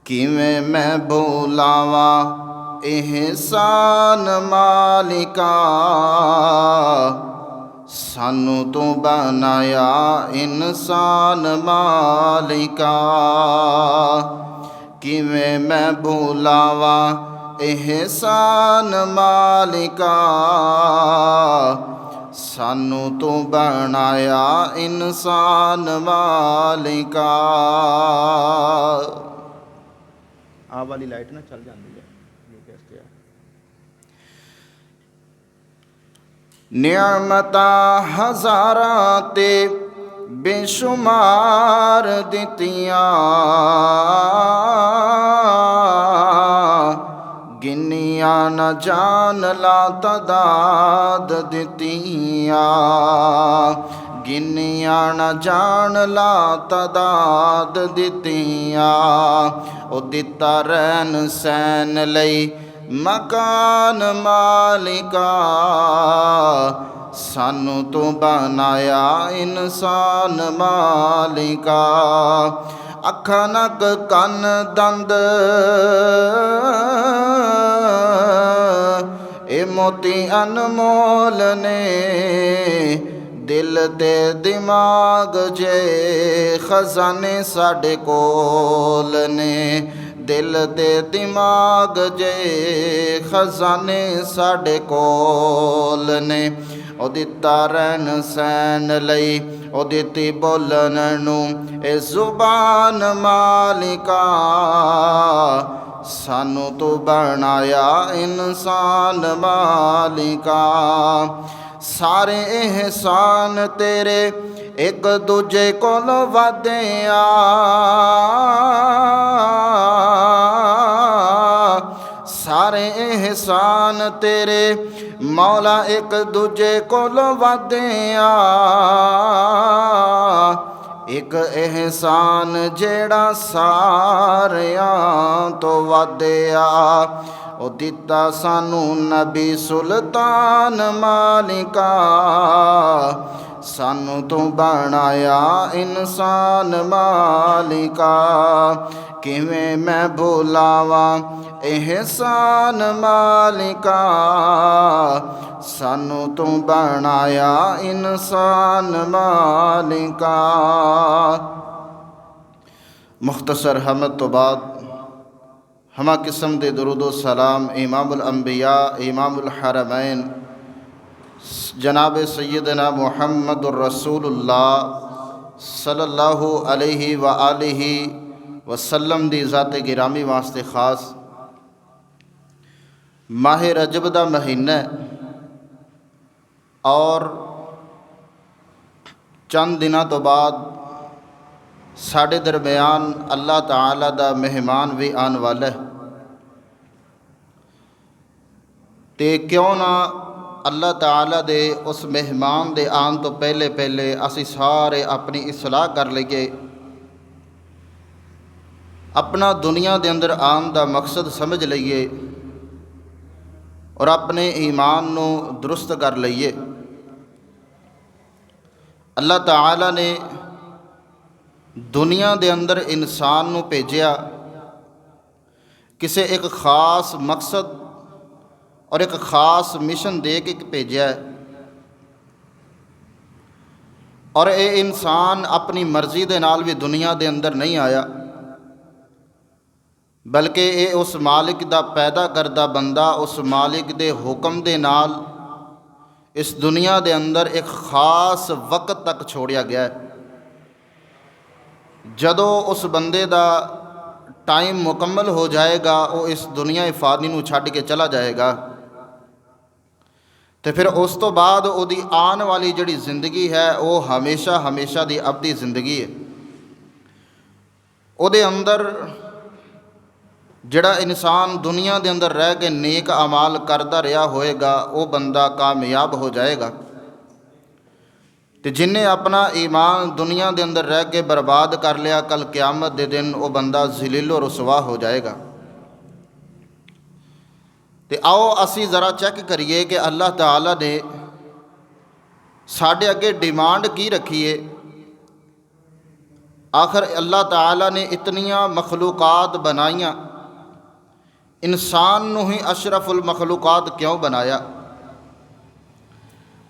किवें मैं भुलावा एहसान मालिका, सानू तू बनाया इंसान मालिका। किवें मैं भुलावा एहसान मालिका, सानू तू बनाया इंसान मालिका। आ वाली लाइट ना चल जाती है। नियामतां हज़ारां ते बेशुमार दित्तियां, गिनिया न जान ला तदाद दित्तियां, गिनिया न जान ला तदाद दित्तियां। ओ दिता रहन सहन लई मकान मालिका, सानू तू बनाया इंसान मालिका। अखां नक कन दंद ए मोती अनमोल ने, दिल ते दिमाग जे खजाने साडे कोल ने, दिल ते दिमाग जे खजाने साडे कोल ने। ओ दिता रहन सहन लई ओ दिती बोलन नू ए जुबान मालिका, सानू तू बनाया इंसान मालिका। सारे एहसान तेरे एक दूजे कोल वधिया, सारे एहसान तेरे मौला एक दूजे कोल वधिया। एक एहसान जेड़ा सारियां तो वधिया, ओ दिता सानू नबी सुल्तान मालिका, सानू तू बनाया इंसान मालिका। किवें मैं भुलावा एहसान मालिका, सानू तू बनाया इंसान मालिका। मुख्तसर हमद तो बाद हमा किस्म दे दुरूद व सलाम इमामुल अंबिया इमामुल हरमैन जनाब सैयदना मुहम्मदुर रसूलुल्लाह सल्लल्लाहु अलैहि व आलिहि वसल्लम दी ज़ात गिरामी वास्ते ख़ास माह रजब दा महीना और चंद दिनों तो बाद साढ़े दरम्यान अल्लाह ताला दा मेहमान भी आने वाला है। तो क्यों ना अल्लाह ताला दे उस मेहमान दे आन तो पहले पहले असी सारे अपनी इसलाह कर लईए, अपना दुनिया दे अंदर आन दा मकसद समझ लईए और अपने ईमान नू दुरुस्त कर लईए। अल्लाह ताला ने दुनिया दे अंदर इंसान नू भेजिया किसी एक खास मकसद और एक खास मिशन दे के भेजिया है। और ये इंसान अपनी मर्जी दे नाल भी दुनिया दे अंदर नहीं आया, बल्कि ये उस मालिक दा पैदा करदा बंदा उस मालिक दे हुक्म दे नाल इस दुनिया दे अंदर एक खास वक्त तक छोड़िया गया है। जदों उस बंदे दा टाइम मुकम्मल हो जाएगा, वो इस दुनिया फ़ानी नू छड्ड के चला जाएगा, तो फिर उस तो बाद उहदी आने वाली जिहड़ी जिंदगी है वो हमेशा हमेशा दी अवधी जिंदगी है। उहदे अंदर जिहड़ा इंसान दुनिया दे अंदर रह के नेक अमाल करता रहा होएगा वो बंदा कामयाब हो जाएगा, तो जिन्हें अपना ईमान दुनिया दे अंदर रह के बर्बाद कर लिया, कल क़यामत दे दिन वो बंदा ज़लील और रुसवा हो जाएगा। तो आओ असी ज़रा चेक करिए कि अल्लाह ताला ने साढ़े अगे डिमांड की रखी है आखिर अल्लाह ताला ने इतनियां मखलूकात बनाइयां, इंसान नूं ही अशरफुल मखलूकात क्यों बनाया?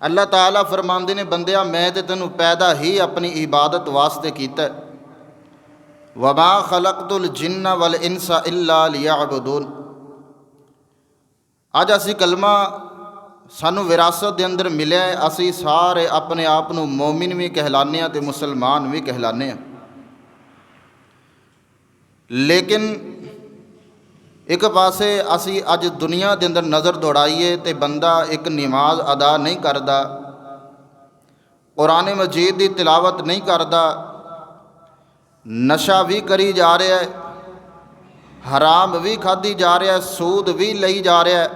अल्लाह ताला फरमांदे ने, बंदिया मैं तो तेनू पैदा ही अपनी इबादत वास्ते कीता। वमा खलकतुल जिन्ना वल इंसा इल्ला लियअबुदून। अज असी कलमा सानू विरासत के अंदर मिले, असी सारे अपने आप नू मोमिन भी कहलाने ते मुसलमान भी कहलाने। लेकिन एक पासे असी अज दुनिया के अंदर नज़र दौड़ाइए तो बंदा एक नमाज अदा नहीं करता, कुरान मजीद की तिलावत नहीं करता, नशा भी करी जा रहा है, हराम भी खाधी जा रहा है, सूद भी लई जा रहा है,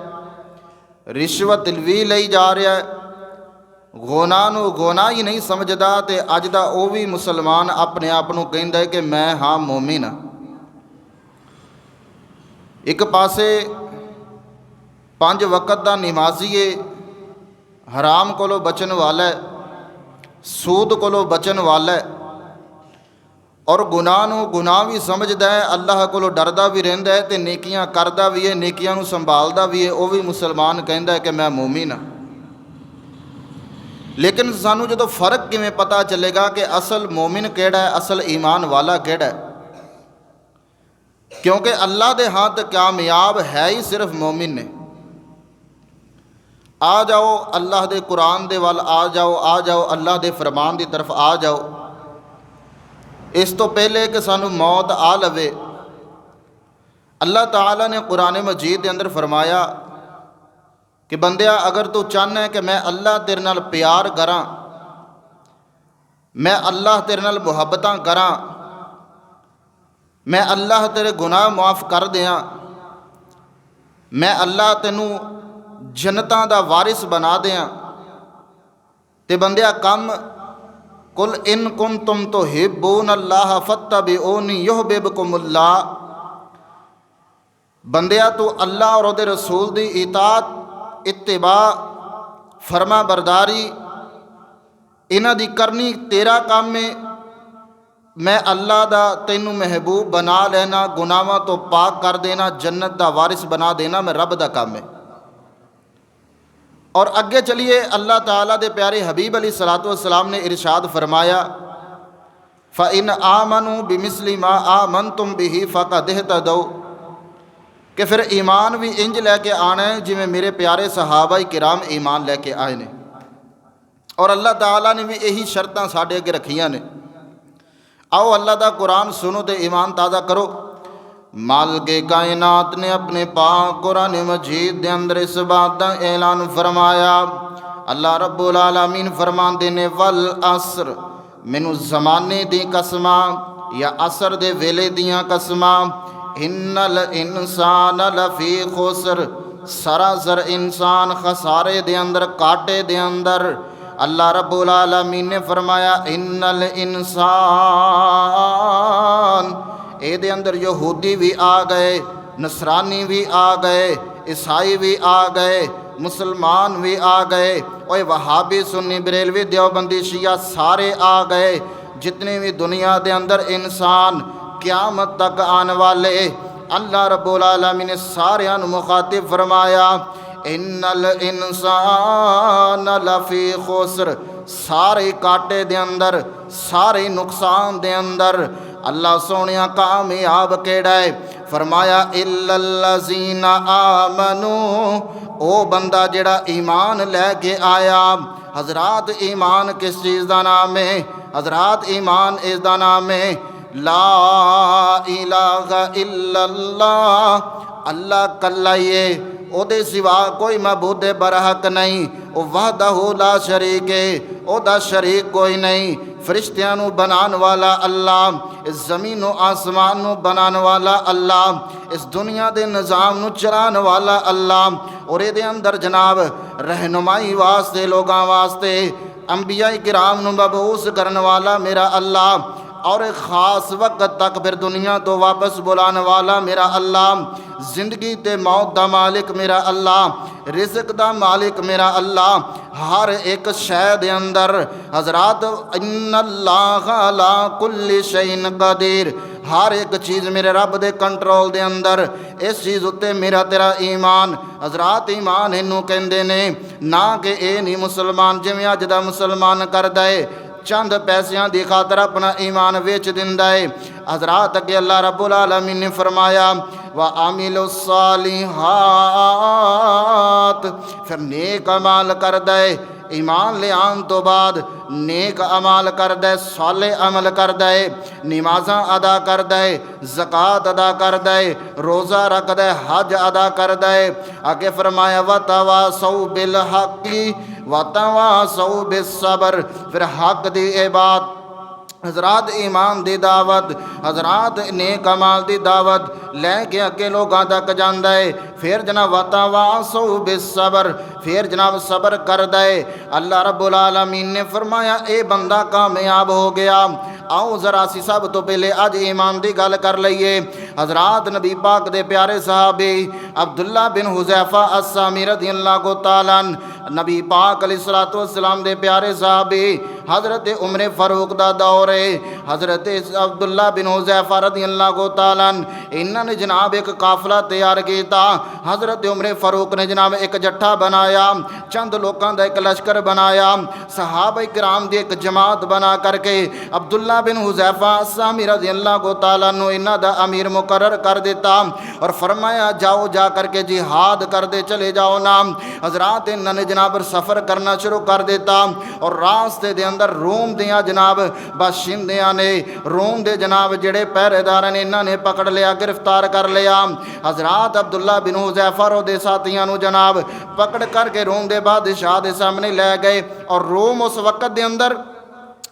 रिश्वत भी लई जा रहा है, गुनाह नूं गुनाह ही नहीं समझदा। तो अज दा वो भी मुसलमान अपने आप नूं कहंदा है कि मैं हाँ मोमिन हाँ। एक पासे 5 वक़्त का नमाजी है, हराम कोलों बचन वाला है, सूद कोलों बचन वाला है, और गुनाह नूं गुनाह भी समझदा है, अल्लाह कोलों डरदा भी रहिंदा है, तो नेकियां करदा भी है, नेकियां नूं संभालदा भी है, वो भी मुसलमान कहंदा है कि मैं मोमिन हाँ। लेकिन सानू जो फ़र्क किवें पता चलेगा कि असल मोमिन केड़ा है, असल ईमान वाला केड़ा है? क्योंकि अल्लाह दे हाथ कामयाब है ही सिर्फ मोमिन ने। आ जाओ अल्लाह दे कुरान दे वल आ जाओ अल्लाह दे फरमान की तरफ आ जाओ। इस तो पहले कि सानू मौत आ लवे, अल्लाह ताला ने कुरान मजीद के अंदर फरमाया कि बंदिया अगर तू चाहना है कि मैं अल्लाह तेरे नाल प्यार करा, मैं अल्लाह तेरे नाल मुहब्बतां करा, मैं अल्लाह तेरे गुनाह माफ़ कर दियाँ, मैं अल्लाह तेनू जन्नतां दा वारिस बना दियाँ, ते बंदिया कम कुल इन कुम तुम तो हिब्बून अल्लाह फत्तबिऊनी युहबिबकुमुल्लाह। बंदिया तू अल्लाह और उहदे रसूल दी इताअत, इत्तिबा, फरमा बरदारी इन्हां दी करनी तेरा काम है। मैं अल्लाह दा तैनू महबूब बना लेना, गुनाहां तो पाक कर देना, जन्नत दा वारिस बना देना मैं रब दा काम है। और अगे चलिए अल्लाह ताला दे प्यारे हबीब अलैहिस्सलातु वस्सलाम ने इरशाद फरमाया, फ़इन आमनू बिमिस्लि मा आमनतुम बिही फ़क़द इहतदौ, कि फिर ईमान भी इंज लैके आना है जिमें मेरे प्यारे सहाबा किराम ईमान लैके आए ने। और अल्लाह ताला ने भी यही शर्तां साडे अगे रखियां ने। आओ अल्लाह दा कुरान सुनो तो ईमान ताज़ा करो। मालिक कायनात ने अपने पाक कुरान मजीद के अंदर इस बात का ऐलान फरमाया। अल्लाह रब्बुल आलमीन फरमाते ने, वल असर, मैनू ज़माने दी कसमां या असर दे वेले दियां कसमां, इन्नल इंसान लफी खुसर, सरासर इंसान खसारे दे अंदर, काटे दे अंदर। अल्लाह रब्बुल आलमीन ने फरमाया, इन्नल इंसान, ये अंदर यहूदी भी आ गए, नसरानी भी आ गए, ईसाई भी आ गए, मुसलमान भी आ गए, और वहाबी सुन्नी बरेलवी देवबंदी शिया सारे आ गए। जितने भी दुनिया के अंदर इंसान क़यामत तक आने वाले, अल्लाह रब्बुल आलमीन ने सारियां नूं मुखातिब फरमाया, इन्नल इंसान लफी खुसर, सारे काटे दे अंदर, सारे नुकसान दे अंदर। अल्लाह सोने कामयाब केड़ा है? फरमाया इल्लल्लज़ीना आमनू, ओ बंदा जेड़ा ईमान लैके आया। हजरात ईमान किस चीज़ का नाम है? हजरात ईमान इसका नाम है ला इलाहा इल्लल्लाह, अल्लाह कल्ला ही है, ओदे सिवा कोई मबूद बरहक नहीं, वो वहदहू ला शरीक है, ओदा शरीक कोई नहीं। फरिश्तियां नू बनान वाला अल्लाह, इस ज़मीन व आसमान नू बनाने वाला अल्लाह, इस दुनिया के निज़ाम नू चलाने वाला अल्लाह, और ये अंदर जनाब रहनुमाई वास्ते लोगों वास्ते अंबिया किराम नू मबऊस करने वाला मेरा अल्लाह, और एक ख़ास वक्त तक फिर दुनिया तो वापस बुलाने वाला मेरा अल्लाह, ज़िंदगी ते मौत दा मालिक मेरा अल्लाह, रिज़्क़ दा मालिक मेरा अल्लाह, हर एक शै दे अंदर हजरात इन्नल्लाह अला कुल्ली शैइन कदीर, हर एक चीज़ मेरे रब दे कंट्रोल दे अंदर। इस चीज़ उत्ते मेरा तेरा ईमान, हजरात ईमान इनू कहंदे ने, ना कि ये नहीं मुसलमान जिवें अज दा मुसलमान करदा है, चंद पैसों की खातर अपना ईमान वेच दिंदा है। हजरात अगे अल्लाह रब्बुल आलमीन ने फरमाया व आमिलु सालिहात, फिर नेक अमाल करदा है, ईमान ले आन तो बाद नेक अमाल करदा है, साले अमल करदा है, नमाज़ां अदा करदा है, ज़कात अदा करदा है, रोज़ा रखदा है, हज अदा करदा है। आगे फरमाया व तवासौ बिल हक़्क़ि व तवासौ बिस सब्र, फिर हक दी ए बात हजरात ईमान दी दावत, हजरात नेक अमाल दी दावत लैके अगे लोगों तक जाता है। फिर जनाब वतवासौ बिस्सब्र, फिर जनाब सब्र करदा है। अल्लाह रब्बुल आलमीन ने फरमाया ए बंदा कामयाब हो गया। आओ जरा सी सब तो पहले अज ईमान की गल कर लीए। हजरात नबी पाक दे प्यारे सहाबी अब्दुल्ला बिन हुज़ैफा अस्सामी रज़ियल्लाहु तआला नबी पाक अलैहिस्सलातु वस्सलाम दे प्यारे सहाबी हज़रत उमर फारूक दा दौर है। हज़रत अब्दुल्ला बिन हुज़ैफा रज़ियल्लाहु तआला इन्होंने जनाब एक काफिला तैयार किया। हज़रत उमर फारूक ने जनाब एक जट्ठा बनाया, चंद लोगों का एक लश्कर बनाया, सहाबा किराम की एक जमात बना करके अब्दुल्ला बिन हुज़ैफा अस्सामी रज़ियल्लाहु तआला अन्हु इन्हां दा अमीर मुकर्रर कर दिता और फरमाया जाओ जा करके जिहाद करते चले जाओ ना। हज़रात इन्होंने जनाब सफ़र करना शुरू कर दिता और रास्ते दे अंदर रोम दियाँ जनाब बाशिंदियाँ ने, रोम दे जनाब जेड़े पहरेदार ने इन्होंने पकड़ लिया, गिरफ्तार कर लिया। हज़रात अब्दुल्ला बिन हुज़ैफा दे साथियों को जनाब पकड़ करके रोम दे बादशाह के सामने लै गए। और रोम उस वक़्त के अंदर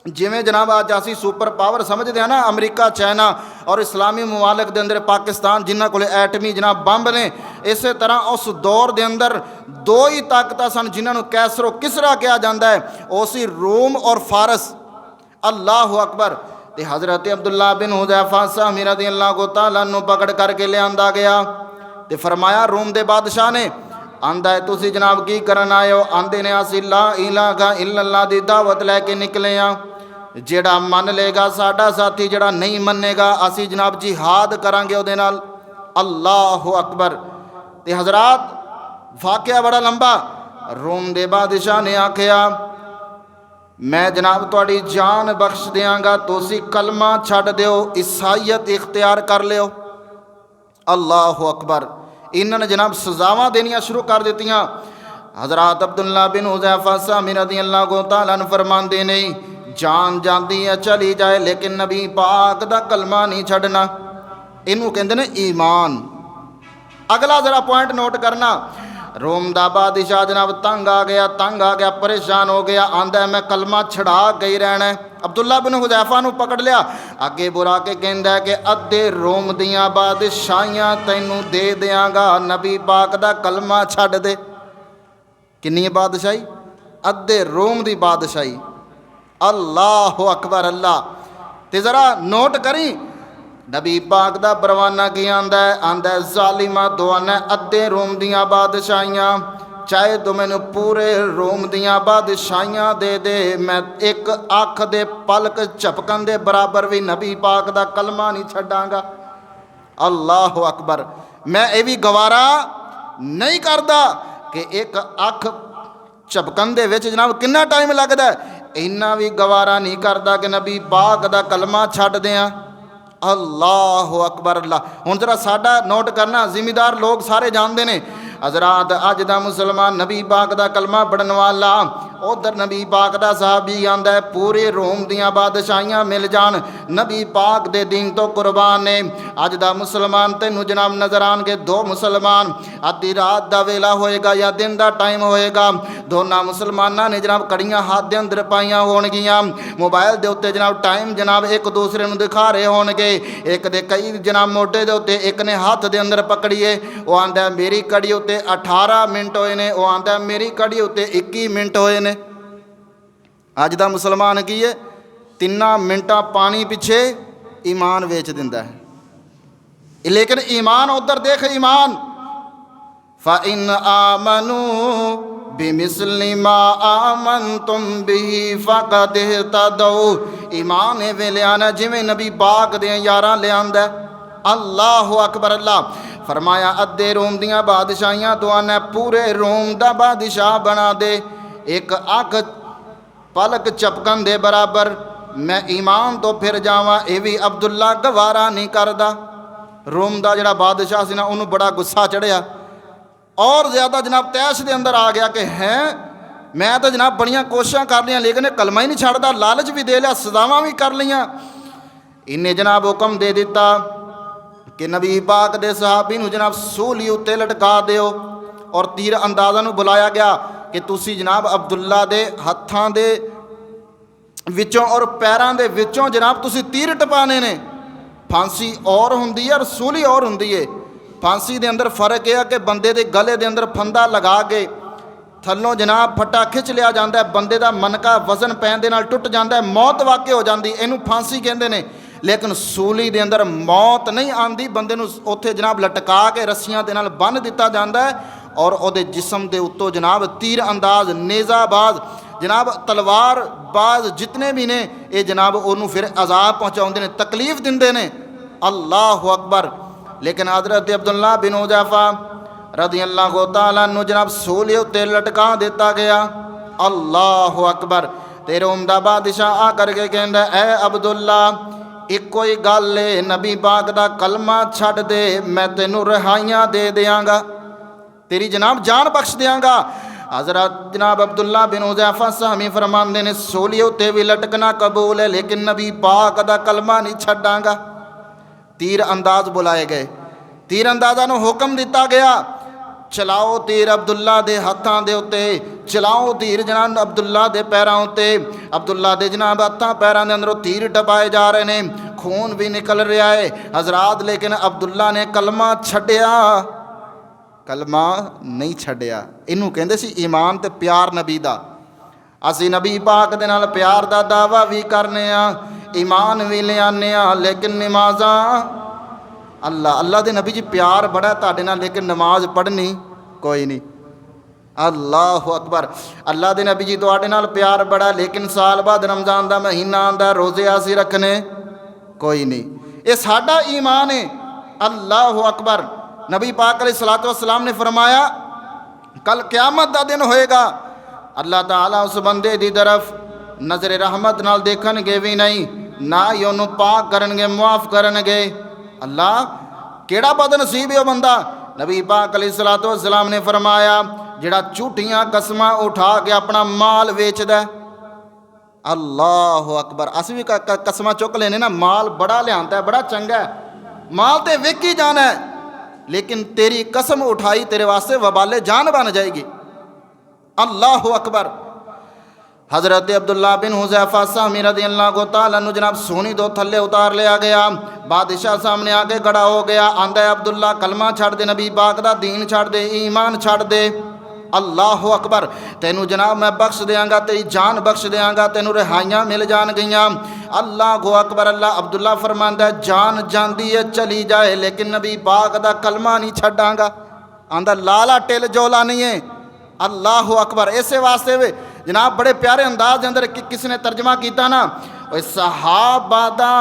जिमें जनाब अज असी सुपर पावर समझते हैं ना, अमरीका चाइना और इस्लामी ममालिक के अंदर पाकिस्तान जिन्होंने को एटमी जनाब बंब ने, इस तरह उस दौर के अंदर दो ही ताकत सन जिन्होंने कैसरो किसरा कहा जाता है, वो सी रोम और फारस। अल्लाह अकबर। तो हज़रत अब्दुल्ला बिन हुज़ैफा अस्सामी रज़ियल्लाहु तआला अन्हु पकड़ करके लिया गया। तो फरमाया रोम के बादशाह ने आंदा है तुसी जनाब की करन आए हो? आंदे ने असी ला इलाहा इल्लल्लाह दी दावत लैके निकले हाँ, जेड़ा मन लेगा साडा साथी, जेड़ा नहीं मनेगा असी जनाब जिहाद करांगे उहदे नाल। अल्लाह अकबर। तो हज़रात वाक़या बड़ा लंबा। रोम के बादशाह ने आखिया मैं जनाब तुहाडी जान बख्श देंगा, तुसी कलमा छड्ड दिओ, ईसाईयत इख्तियार कर लिओ। अल्लाह अकबर। इन्होंने जनाब सजावां देनियां शुरू कर दित्तियां। हज़रात अब्दुल्ला बिन हुज़ैफा अस्सामी रज़ियल्लाहु तआला अन्हु फरमांदे ने जान जाती है चली जाए लेकिन नबी पाक दा कलमा नहीं छड्डना। इनू कहंदे ने ईमान। अगला जरा पॉइंट नोट करना, रोम दा बादशाह जनाब तंग आ गया, परेशान हो गया, आंदा है मैं कलमा छड़ा के ही रहना है। अब्दुल्ला बिन हुज़ैफा नू पकड़ लिया, अगे बुला के कहंदा है कि अद्धे रोम दियां बादशाहियां तैनू दे देंगा, नबी पाक दा कलमा छड्ड दे। किन्नी बादशाही? अद्धे रोम दी बादशाही। अल्लाह अकबर। अल्लाह। ते जरा नोट करी नबी पाक दा परवाना की आंदा है जालिमा दुआना अद्धे रोम दियां बादशाहियां, चाहे तो मैनू पूरे रोम दियां बादशाहियां दे दे, मैं एक अख दे पलक झपकन दे बराबर भी नबी पाक दा कलमा नहीं छड्डांगा। अल्लाह अकबर। मैं ये भी गवारा नहीं करता कि एक अख झपकन दे विच जनाब कितना टाइम लगता है, इन्ना भी गवारा नहीं करता कि नबी पाक दा कलमा छड्ड दियां। अल्लाह अकबर। अल्लाह। हुण जरा साडा नोट करना, जिमीदार लोग सारे जानते हैं हज़रात अज दा मुसलमान नबी पाक दा कलमा पढ़न वाला, उधर नबी पाक दा सहाबी आंदा है पूरे रोम दियां बादशाहियां मिल जान नबी पाक दे दीन तो कुर्बान ने। अज दा मुसलमान तैनू जनाब नज़र आएंगे दो मुसलमान, अद्धी रात दा वेला होएगा या दिन दा टाइम होएगा, दोनों मुसलमाना ने जनाब कड़ियां हाथ दे अंदर पाइयां होणगियां, मोबाइल दे उत्ते जनाब टाइम जनाब एक दूसरे नू दिखा रहे होणगे, एक दे कई जनाब मोढे दे उत्ते एक ने हाथ दे अंदर पकड़िए, वो आंदा मेरी कड़ी उत्ते 18 मिनट होए ने, वो आंदा मेरी कड़ी उत्ते 21 मिनट होए ने। अज दा मुसलमान की है 3 मिनटा पानी पिछे ईमान वेच दिंदा है। लेकिन ईमान उधर देख, ईमान फ़इन आमनू बिमिस्लि मा आमनतुम बिही फ़क़द इहतदौ। ईमान इवें लियाना जिवें नबी पाक दे यारां लियांदा। अल्लाह अकबर। अल्लाह फरमाया अद्धे रोम दियां बादशाहियां तो आना पूरे रोम दा बादशाह बना दे, एक अख पलक झपकन दे बराबर मैं ईमान तो फिर जावां, ये भी अब्दुल्ला गवारा नहीं करदा। रोम का जिहड़ा बादशाह सी ना उन्होंने बड़ा गुस्सा चढ़िया और ज़्यादा जनाब तैश के अंदर आ गया कि हैं मैं तो जनाब बड़ियां कोशिशां कर लिया लेकिन कलमा ही नहीं छड्डदा, लालच भी दे लिया, सजावां भी कर लियां। इन्हें जनाब हुक्म दे दिता कि नबी पाक दे सहाबी नूं जनाब सूली उत्ते लटका दिओ और तीर अंदाज़ा नूं बुलाया गया कि तुसी जनाब अब्दुल्ला दे हत्थां दे विचों और पैरां दे विचों जनाब तुसी तीर टपाने ने। फांसी और हुंदी है और सूली और हुंदी है। फांसी दे अंदर फर्क यह है कि बंदे दे गले दे अंदर फंदा लगा के थल्लों जनाब फट्टा खिंच लिया जाता है, बंदे का मनका वजन पैन दे नाल टुट जाता है, मौत वाक़ हो जाती, इनू फांसी कहते हैं। लेकिन सूली दे अंदर मौत नहीं आती, बंदे नूं उत्थे जनाब लटका के रस्सियां दे नाल बन दिता जाता है और उहदे जिस्म दे उत्तों जनाब तीर अंदाज नेज़ाबाज जनाब तलवार बाज जितने भी ने ये जनाब उन्होंने फिर अजाब पहुँचाते हैं, तकलीफ देंदे ने। अल्लाह अकबर। लेकिन हज़रत अब्दुल्ला बिन हुज़ैफ़ा रज़ियल्लाहु तआला अन्हु जनाब सूली उत्ते लटका दिता गया। अल्लाह अकबर। ते रोम दा बादशाह आ करके कहंदा ऐ अब्दुल्ला इको ही गल है, नबी पाक दा कलमा छड्ड दे मैं तेनू रिहाइयां दे देंगा, तेरी जनाब जान बख्श देंगा। हज़रत जनाब अब्दुल्ला बिन हुज़ैफ़ा सहमी फरमाते ने सूली उत्ते भी लटकना कबूल है लेकिन नबी पाक दा कलमा नहीं छड्डांगा। तीर अंदाज बुलाए गए, तीर अंदाज़ा नूं हुक्म दिता गया चलाओ तीर अब्दुल्ला दे हाथां दे उत्ते, चलाओ तीर जनाब अब्दुल्ला दे पैरां उत्ते। अब्दुल्ला दे जनाब हाथां पैरां दे अंदरों तीर टपाए जा रहे हैं, खून भी निकल रहा है हजरात। लेकिन अब्दुल्ला ने कलमा छड्डिया, कलमा नहीं छड्डिया। इनू कहंदे सी ईमान ते प्यार नबी दा। असी नबी पाक दे नाल प्यार दा दावा भी करने आ, ईमान भी ले आने आ, लेकिन नमाज़ां अल्लाह दे नबी जी प्यार बड़ा तुहाडे नाल लेकिन नमाज पढ़नी कोई नहीं। अल्लाह अकबर। अल्लाह दे नबी जी तुहाडे नाल प्यार बड़ा लेकिन साल बाद रमज़ान दा महीना आंदा रोज़े असीं रखने कोई नहीं। ये साडा ईमान है। अल्लाह अकबर। नबी पाक अलैहिस्सलातु वस्सलाम ने फरमाया कल क़यामत दा दिन होएगा, अल्लाह ताला उस बंदे दी तरफ नज़र रहमत नाल देखणगे भी नहीं, ना ही उन्होंने पाक करनगे मुआफ़ करनगे। अल्लाह केड़ा बदनसीब है वह बंदा। नबी पाक अलैहिस्सलातु वस्सलाम ने फरमाया जिहड़ा झूठियां कसमां उठा के अपना माल वेचदा। अल्लाह अकबर। असीं भी कसमां चुक लेने ना, माल बड़ा लियांदा है, बड़ा चंगा है, माल तो विक ही जाना है, लेकिन तेरी कसम उठाई तेरे वास्ते वबाले जान बन जाएगी। अल्लाह अकबर। हज़रत अब्दुल्ला बिन हुज़ैफ़ा सहमी रज़ियल्लाहु तआला अन्हु जनाब सोनी दो थल्ले उतार लिया गया। बादशाह सामने आके खड़ा हो गया, आंदा है अब्दुल्ला कलमा छड़ दे, नबी पाक दा दीन छड़ दे, ईमान छड़ दे। अल्लाह अकबर। तेनू जनाब मैं बख्श देंगा, तेरी जान बख्श देंगा, तेनू रिहाइयां मिल जान गईयां। अल्लाह अकबर। अल्लाह अब्दुल्ला फरमांदा जान जाती है चली जाए लेकिन नबी पाक दा कलमा नहीं छड्डांगा। आंदा लाला टिल जोला नहीं है। अल्लाह अकबर। इसे वास्ते वे जनाब बड़े प्यारे अंदाज के अंदर किसने तर्जमा किया ना, सहाबा दा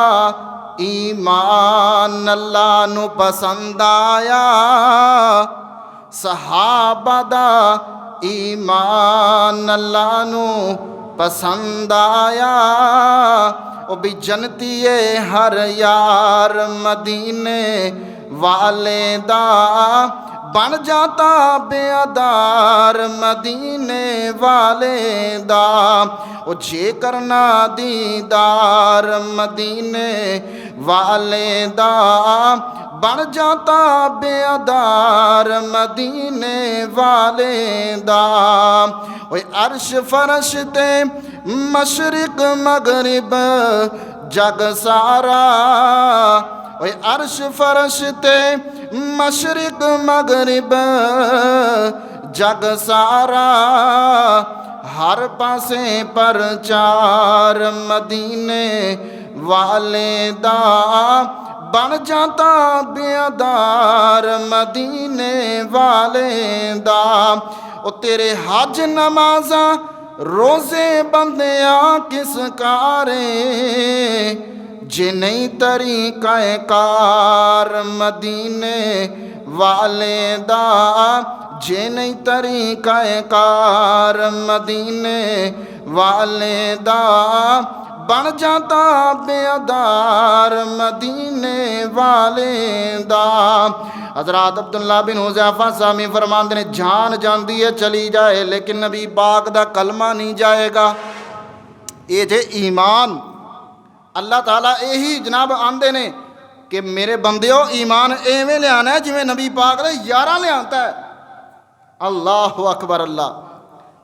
ईमान अल्लाह नू पसंद आया, सहाबा दा ईमान अल्लाह नू पसंद आया। ओ भी जन्नती हर यार मदीने वाले दा बन जाता बेअदार मदीने वाले दा। ओ जे करना दीदार मदीने वाले दा बन जाता बेअदार मदीने वाले दा। ओए अर्श फरश ते मशरिक मगरिब जग सारा, ओए अर्श फरश ते मशरिक मगरिब जग सारा, हर पासे प्रचार मदीने वाले दा बन जाता बेअदार मदीने वाले दा। ओ तेरे हज नमाज़ा रोज़े बंदिया किस कारे, जे नहीं तरीक़ा कार मदीने वाले दा, जे नहीं तरीक़ा कार मदीने वाले दा। बन जाता बेअदार मदीने वाले दा। हज़रत अब्दुल्ला बिन हुज़ैफ़ा सामी फरमाते ने जान जाती है चली जाए लेकिन नबी पाक दा कलमा नहीं जाएगा। ये जे ईमान अल्लाह ताला यही जनाब आंदे ने कि मेरे बंदिओ ईमान एवें लियाना है जिवें नबी पाक ने यारा लियांदा है। अल्लाह अकबर अल्लाह।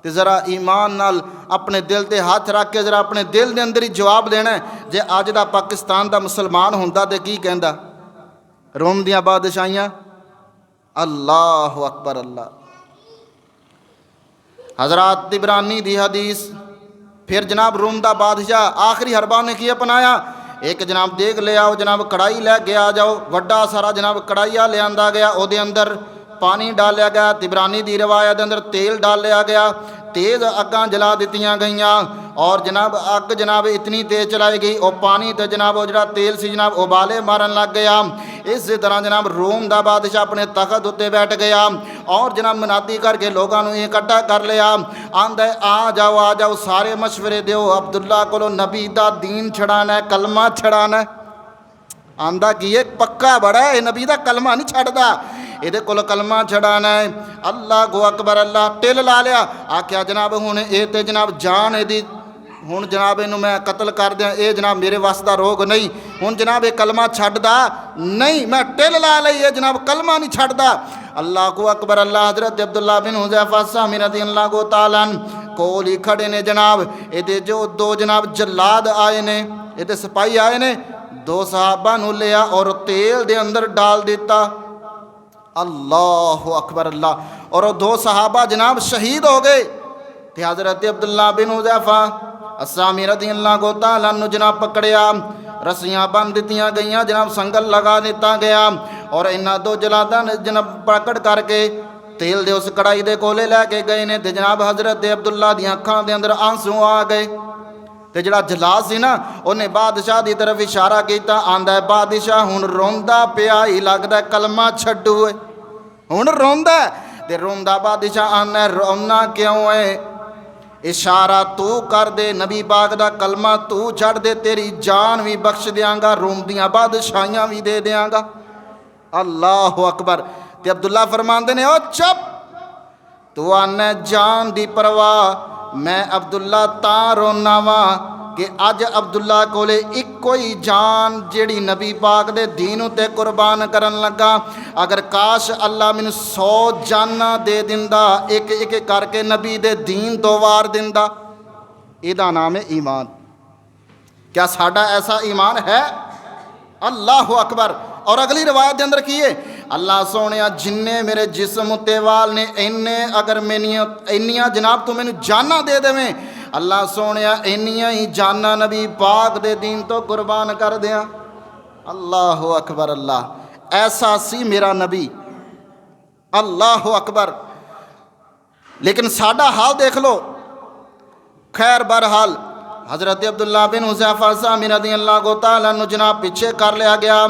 तो ज़रा ईमान नाल अपने दिल ते हाथ रख के ज़रा अपने दिल के अंदर ही जवाब देना है। जे अज दा पाकिस्तान दा मुसलमान हुंदा ते की कहंदा, रोम दियां बादशाहियां। अल्लाह अकबर अल्लाह। हज़रत तिबरानी दी हदीस। फिर जनाब रोम दा बादशाह आखिरी हरबा ने की अपनाया, एक जनाब देग ले आओ, जनाब कढ़ाई लै के आ जाओ। वड्डा सारा जनाब कढ़ाइया लिया गया, उहदे अंदर पानी डालिया गया। तिबरानी दी रवायत अंदर तेल डालिया गया, तेज़ अग्गां जला दित्तियां गईयां और जनाब अग जनाब इतनी तेज़ चलाई गई और पानी तो जनाब वो जरा तेल से जनाब उबाले मारन लग गया। इस तरह जनाब रोम का बादशाह अपने तख्त उत्ते बैठ गया और जनाब मनादी करके लोगों को इकट्ठा कर लिया। आंदा आ जाओ सारे मशवरे दो, अब्दुल्ला को नबी का दीन छड़ाना है, कलमा छड़ाना है। आंदा की है पक्का बड़ा है, नबी का कलमा नहीं छड़दा, ये को कलमा छड़ाना है। अल्लाह को अकबर अल्लाह। टिल ला लिया, आख्या जनाब हूँ ये तो जनाब जान यदी हूँ जनाब इनू मैं कतल कर दिया, ये जनाब मेरे वस का रोग नहीं, हूँ जनाब ये कलमा छड्डदा नहीं, मैं टिल ला ली है जनाब कलमा नहीं छड्डदा। अल्लाह को अकबर अल्लाह। हज़रत अब्दुल्ला बिन हुज़ैफ़ा सामी रज़ियल्लाहु ताला अन्हु कोल ही खड़े ने जनाब। ये जो दो जनाब जल्लाद आए ने, ये सिपाही आए ने, दो सहाबा नू लिया और तेल दे अंदर डाल दिता। अल्लाह अकबर अल्लाह। और वो दो सहाबा जनाब शहीद हो गए। तो हज़रत अब्दुल्ला बिन हुज़ैफ़ा अस्सामी रज़ियल्लाहु ताला अन्हु जनाब पकड़िया, रस्सियाँ बन दित्तियां गईयां, जनाब संगल लगा दिता गया और इन्हां दो जलादा ने जनाब पकड़ करके तेल दे उस कढ़ाई दे कोले लैके गए ने। तो जनाब हज़रत अब्दुल्ला दी अखां दे अंदर आंसू आ गए। तो जड़ा जलाद सी ना उन्हें बादशाह की तरफ इशारा किया, आंदा है बादशाह हुण रोंदा पिया ही लगदा कलमा छड्डू है, हुण रोंदा है। ते रोंदा बादशाह आंदा रोना क्यों है, इशारा तू कर दे, नबी पाक दा कलमा तू छड़ दे, तेरी जान भी बख्श देंगा, रोम दियां बादशाहियां भी दे देंगा। अल्लाह अकबर। ते अब्दुल्ला फरमांदे ने ओ चुप, तू आना जान दी परवाह, मैं अब्दुल्ला तां रोना वा कि अज अब्दुल्ला कोले इक्को ही जान जेड़ी नबी पाक दे दीन उत्ते कुर्बान करन लगा। अगर काश अल्लाह मैनू 100 जाना दे दिंदा, एक एक करके नबी दे दीन तो वार दिंदा। इहदा नाम है ईमान। क्या साडा ऐसा ईमान है? अल्लाह अकबर। और अगली रवायत के अंदर की है, अल्लाह सोने जिन्ने मेरे जिस्म उत्ते वाल ने इन्ने अगर मेनिया इन्नियां जनाब तू मैनू जाना दे देवें, अल्लाह सोने इन्नियां ही जाना नबी पाक दे दीन तो कुर्बान कर दिया। अल्लाह अकबर अल्लाह। ऐसा सी मेरा नबी। अल्लाह अकबर। लेकिन साडा हाल देख लो। खैर बहरहाल हज़रत अब्दुल्ला बिन हुज़ैफ़ा सामी रज़ियल्लाहु ताला अन्हु जनाब पीछे कर लिया गया।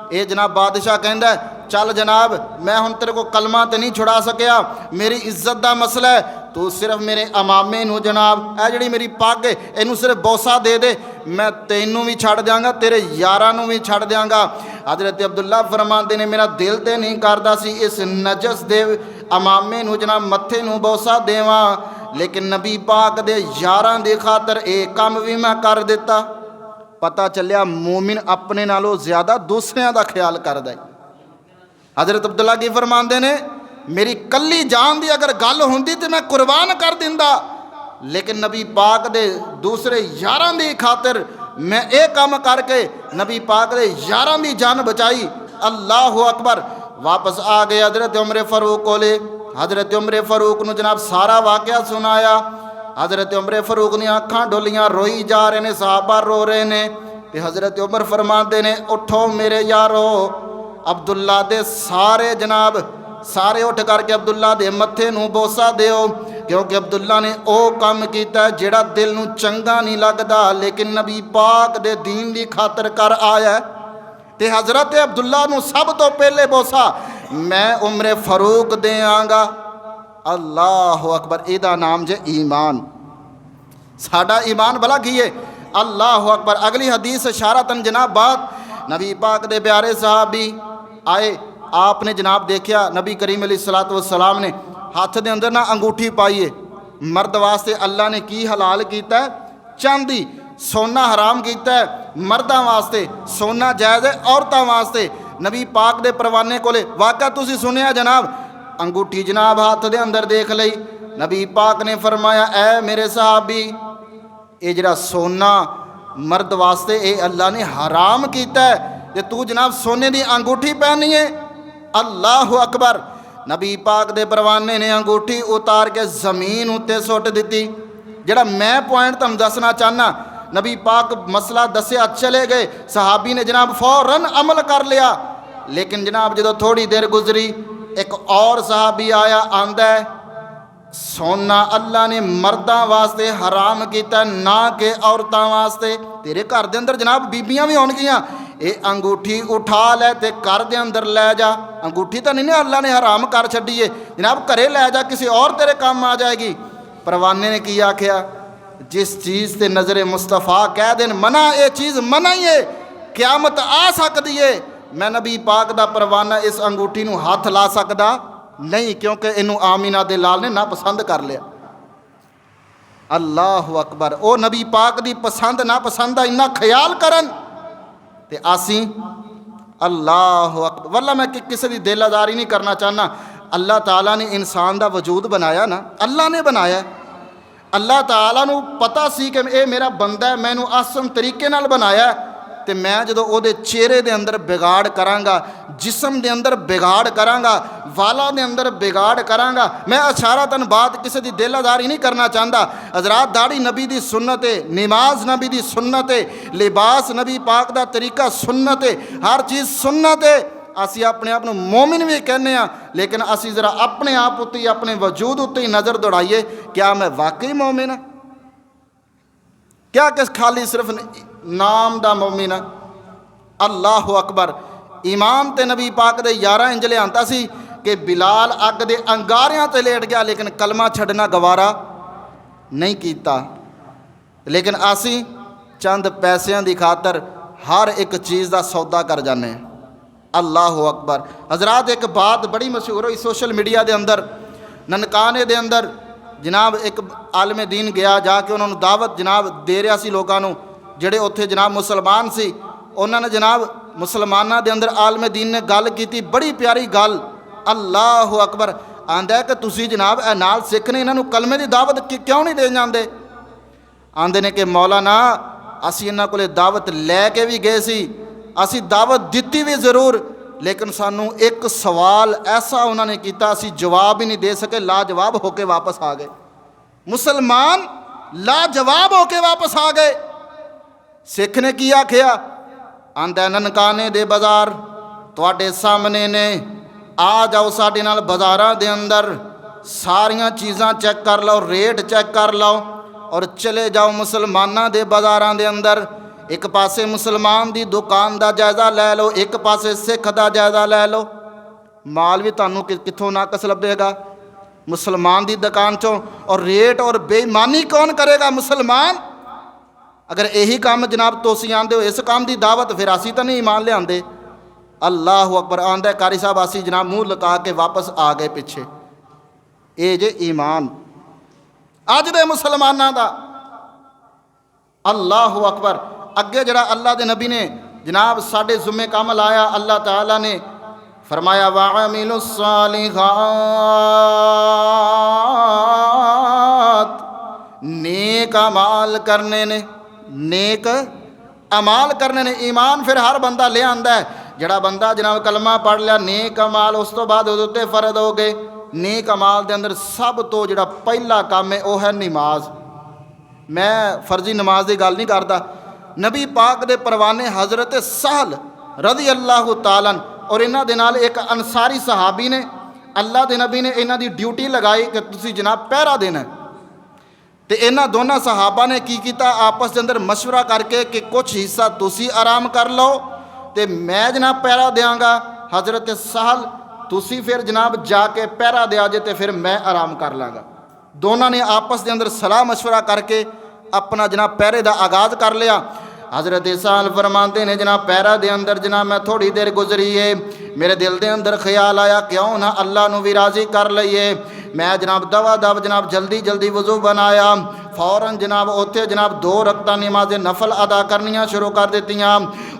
ये जनाब बादशाह कहता है चल जनाब मैं हुण तेरे को कलमा तो नहीं छुड़ा सकिया, मेरी इज्जत का मसला है, तू सिर्फ मेरे अमामे नू जनाब ए जिहड़ी मेरी पग है इनू सिर्फ बोसा दे दे, मैं तैनू भी छड़ देंगा, तेरे यारां नू भी छड़ देंगा। हज़रत अब्दुल्ला फरमाते ने मेरा दिल तो नहीं करता सी इस नजस दे अमामे नू जनाब मत्थे नू बोसा देवां, लेकिन नबी पाक दे यारां दी खातर एक काम भी मैं कर दिता। पता चलिया मोमिन अपने नालों ज़्यादा दूसरियां दा ख्याल करदा है। हज़रत अब्दुल्ला की फरमाते ने मेरी कली जान दी अगर गल होंदी तो मैं कुर्बान कर दिंदा, लेकिन नबी पाक दे दूसरे यारां दी खातिर मैं ये काम करके नबी पाक दे यारां दी जान बचाई। अल्लाह अकबर। वापस आ गए हज़रत उमर फारूक कोले। हज़रत उमर फारूक नू जनाब सारा वाक़या सुनाया। हज़रत उमर फारूक दी अखां डोलियां, रोई जा रहे ने, सहाबा रो रहे ने। ਤੇ ਹਜ਼ਰਤ ਉਮਰ ਫਰਮਾਉਂਦੇ ਨੇ, ਉਠੋ ਮੇਰੇ ਯਾਰੋ, ਅਬਦੁੱਲਾ ਦੇ ਸਾਰੇ ਉੱਠ ਕਰਕੇ ਅਬਦੁੱਲਾ ਦੇ ਮੱਥੇ ਨੂੰ ਬੋਸਾ ਦਿਓ, ਕਿਉਂਕਿ ਅਬਦੁੱਲਾ ਨੇ ਉਹ ਕੰਮ ਕੀਤਾ ਜਿਹੜਾ ਦਿਲ ਨੂੰ ਚੰਗਾ ਨਹੀਂ ਲੱਗਦਾ, ਲੇਕਿਨ ਨਬੀ ਪਾਕ ਦੇ ਦੀਨ ਦੀ ਖਾਤਰ ਕਰ ਆਇਆ। ਤੇ ਹਜ਼ਰਤ ਅਬਦੁੱਲਾ ਨੂੰ ਸਭ ਤੋਂ ਪਹਿਲੇ ਬੋਸਾ ਮੈਂ ਉਮਰੇ ਫਾਰੂਕ ਦਿਆਂਗਾ। ਅੱਲਾਹੁ ਅਕਬਰ, ਇਹਦਾ ਨਾਮ ਜੇ ਈਮਾਨ। ਸਾਡਾ ਈਮਾਨ ਭਲਾ ਕੀ ਹੈ? ਅੱਲਾਹੁ ਅਕਬਰ। ਅਗਲੀ ਹਦੀਸ ਇਸ਼ਾਰਤਨ ਜਨਾਬ ਬਾਤ, ਨਬੀ ਪਾਕ ਦੇ ਪਿਆਰੇ ਸਾਹਬੀ ਆਏ, आपने जनाब देखा नबी करीम अलैहिस्सलातु वस्सलाम ने हथ के अंदर ना अंगूठी पाई है। मर्द वास्ते अल्लाह ने की हलाल किया? चांदी, सोना हराम किया है। मर्दां वास्ते सोना जायज़ है, औरतां वास्ते नबी पाक दे परवाने कोले वाक़या तुसीं सुनिया जनाब, अंगूठी जनाब हाथ दे अंदर देख लई। नबी पाक ने फरमाया, ऐ मेरे सहाबी, ये जिहड़ा सोना मर्द वास्ते ये अल्लाह ने हराम किया है, ते तू जनाब सोने की अंगूठी पहनी है। अल्लाहु अकबर। नबी पाक दे परवाने ने अंगूठी उतार के जमीन उत्ते सुट दी। जिहड़ा मैं पॉइंट तुहानूं दसना चाहना, नबी पाक मसला दसिया चले गए, सहाबी ने जनाब फौरन अमल कर लिया। लेकिन जनाब जो थोड़ी देर गुजरी, एक और सहाबी आया, आंदा है सोना अल्लाह ने मर्दां वास्ते हराम किया, ना कि औरतां वास्ते। तेरे घर दे अंदर जनाब बीबियां भी होणगियां, ये अंगूठी उठा लै ते घर दे अंदर लै जा। अंगूठी तो नहीं अल्लाह ने हराम कर छड्डी है, जनाब घरे लै जा, किसी और तेरे काम आ जाएगी। परवाने ने की आख्या, जिस चीज़ ते नज़र मुस्तफ़ा कह देन मना, ये चीज़ मना ही है, क्यामत आ सकती है। मैं नबी पाक दा परवाना इस अंगूठी नूं हथ ला सकदा नहीं, क्योंकि इनू आमीना दे लाल ने ना पसंद कर लिया। अल्लाह अकबर। ओ नबी पाक दी पसंद ना पसंद दा इन्ना ख्याल करन ते आसी अल्लाह अकबर। वल्ला मैं किसी की दिल आज़ारी नहीं करना चाहना। अल्लाह ताला ने इंसान का वजूद बनाया ना, अल्लाह ने बनाया। अल्लाह ताला नू पता सी कि ये मेरा बंदा है, मैनू आसन तरीके नाल बनाया, तो मैं जो वो चेहरे के अंदर बिगाड़ करांगा, जिसम के अंदर बिगाड़ करांगा, वालों के अंदर बिगाड़ करांगा। मैं इशारतन बात किसी की दिल आज़ारी नहीं करना चाहता। हज़रात, दाढ़ी नबी की सुन्नत है, नमाज नबी की सुन्नत है, लिबास नबी पाक का तरीका सुन्नत है, हर चीज़ सुन्नत है। असी अपने आप को मोमिन भी कहने, लेकिन असी जरा अपने आप उत्ते ही, अपने वजूद उत्ते ही नज़र दौड़ाइए, क्या मैं वाकई मोमिन हाँ? क्या किस खाली सिर्फ नाम दा मोमिन है? अल्लाह अकबर। ईमान ते नबी पाक दे 11 इंज लियांदा सी कि बिलाल अग दे अंगारियां ते लेट गया, लेकिन कलमा छड्डना गवारा नहीं कीता। लेकिन असी चंद पैसों की खातर हर एक चीज़ का सौदा कर जाने। अल्लाह अकबर। हज़रात, एक बात बड़ी मशहूर हुई सोशल मीडिया के अंदर, ननकाने के अंदर जनाब एक आलमे दीन गया, जाके उन्होंने दावत जनाब दे रहा सी लोगों को, ਜਿਹੜੇ ਉੱਥੇ जनाब मुसलमान सी। उन्होंने जनाब मुसलमाना के अंदर आलमे दीन ने गल की, बड़ी प्यारी गल। अल्लाह अकबर। आंदा है कि तुसी जनाब ए नाल सिख ने, इन्हों कलमे की दावत क्यों नहीं दे जाते? आंदे ने कि मौलाना असी इन्हों को दावत लैके भी गए सी, असी दावत दिती भी जरूर, लेकिन सानू एक सवाल ऐसा उन्होंने किया, असी जवाब ही नहीं दे सके, लाजवाब होके वापस आ गए। मुसलमान लाजवाब होके वापस आ गए। सिख ने की आख्या? आंदा ननकाने दे बाजार तुहाडे सामने ने, आ जाओ साडे नाल बाजारां दे अंदर, सारियां चीज़ां चेक कर लो, रेट चेक कर लो, और चले जाओ मुसलमानां दे बाजारां दे अंदर। एक पासे मुसलमान की दुकान का जायज़ा लै लो, एक पासे सिख का जायज़ा लै लो, माल भी तुहानू कित्थों नाकस लभेगा मुसलमान की दुकान चों। और रेट और बेईमानी कौन करेगा? मुसलमान। अगर यही काम जनाब तुसीं आंदे हो, इस काम की दावत, फिर असी तो नहीं ईमान लियाते। अल्लाह अकबर। आंदा कारी साहब असी जनाब मूँह लगा के वापस आ गए पिछे। ये जे ईमान अज दे मुसलमानां दा। अल्लाह अकबर। अगे जड़ा अल्लाह के नबी ने जनाब साढ़े जुम्मे काम लाया, अल्लाह ताला ने फरमाया वामिलुस्सालिहात, नेक अमाल करने ने, नेक अमाल करने ने। ईमान फिर हर बंदा ले आंदा है। जड़ा बंदा जनाब कलमा पढ़ लिया, नेक अमाल, उस तो बाद उहदे फर्ज हो गए। नेक अमाल के अंदर सब तो जड़ा पहला काम है वह है नमाज। मैं फर्जी नमाज की गल नहीं करता, नबी पाक दे परवाने हज़रत सहल रज़ी अल्लाह तआला और इन्हां दे नाल एक अंसारी सहाबी ने अल्लाह के नबी ने इन्हां दी ड्यूटी लगाई कि तुसीं जनाब पहरा देना है। तो इन्हां दोनों सहाबा ने की किया, आपस के अंदर मशवरा करके कि कुछ हिस्सा तुसीं आराम कर लो तो मैं जनाब पहरा देंगा, हज़रत सहल तुसीं फिर जनाब जाके पहरा दिया जे तो फिर मैं आराम कर लाँगा। दोनों ने आपस के अंदर सलाह मशवरा करके अपना जनाब पहरे का आगाज़ कर लिया। हज़रत सहल फरमाते ने जनाब पहरा दे अंदर जनाब मैं थोड़ी देर गुजरी है, मेरे दिल के अंदर ख्याल आया क्यों ना अल्लाह नू भी राज़ी कर लईए। मैं जनाब दवा दव जनाब जल्दी जल्दी वज़ू बनाया, फौरन जनाब उत्थे जनाब 2 रकअतां नमाज नफल अदा करनियाँ शुरू कर दित्तियां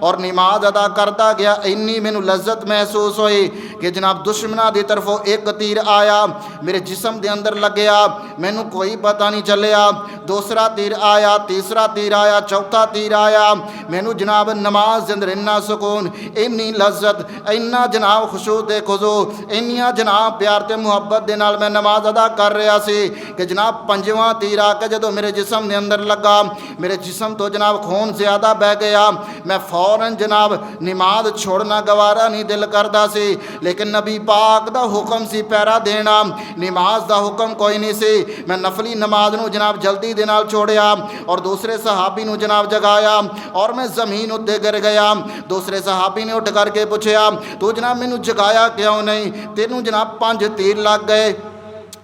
और नमाज अदा करता गया। इन्नी मैनू लज्जत महसूस हुई कि जनाब दुश्मनों की तरफों एक तीर आया मेरे जिस्म के अंदर लग्या, मैनू कोई पता नहीं चलिया। दूसरा तीर आया, तीसरा तीर आया, चौथा तीर आया। मैनू जनाब नमाज के अंदर इन्ना सुकून, इन्नी लज्जत, इन्ना जनाब खुशू ते खुजू, इन्नियां जनाब प्यार ते मुहब्बत के नाल मैं नमाज अदा कर रहा सी कि जनाब 5वां तीर आके जो मेरे जिस्म के अंदर लगा, मेरे जिस्म तो जनाब खून ज़्यादा बह गया। मैं फौरन जनाब नमाज छोड़ना गवारा नहीं दिल करता सी, लेकिन नबी पाक दा हुक्म सी पहरा देना, नमाज दा हुक्म कोई नहीं सी। मैं नफली नमाज नू जनाब जल्दी दे नाल छोड़िया और दूसरे सहाबी नू जनाब जगाया और मैं ज़मीन उत्ते गिर गया। दूसरे सहाबी ने उठ करके पूछया तू जनाब मैनू जगाया क्यों नहीं, तेनू जनाब 5 तीर लग गए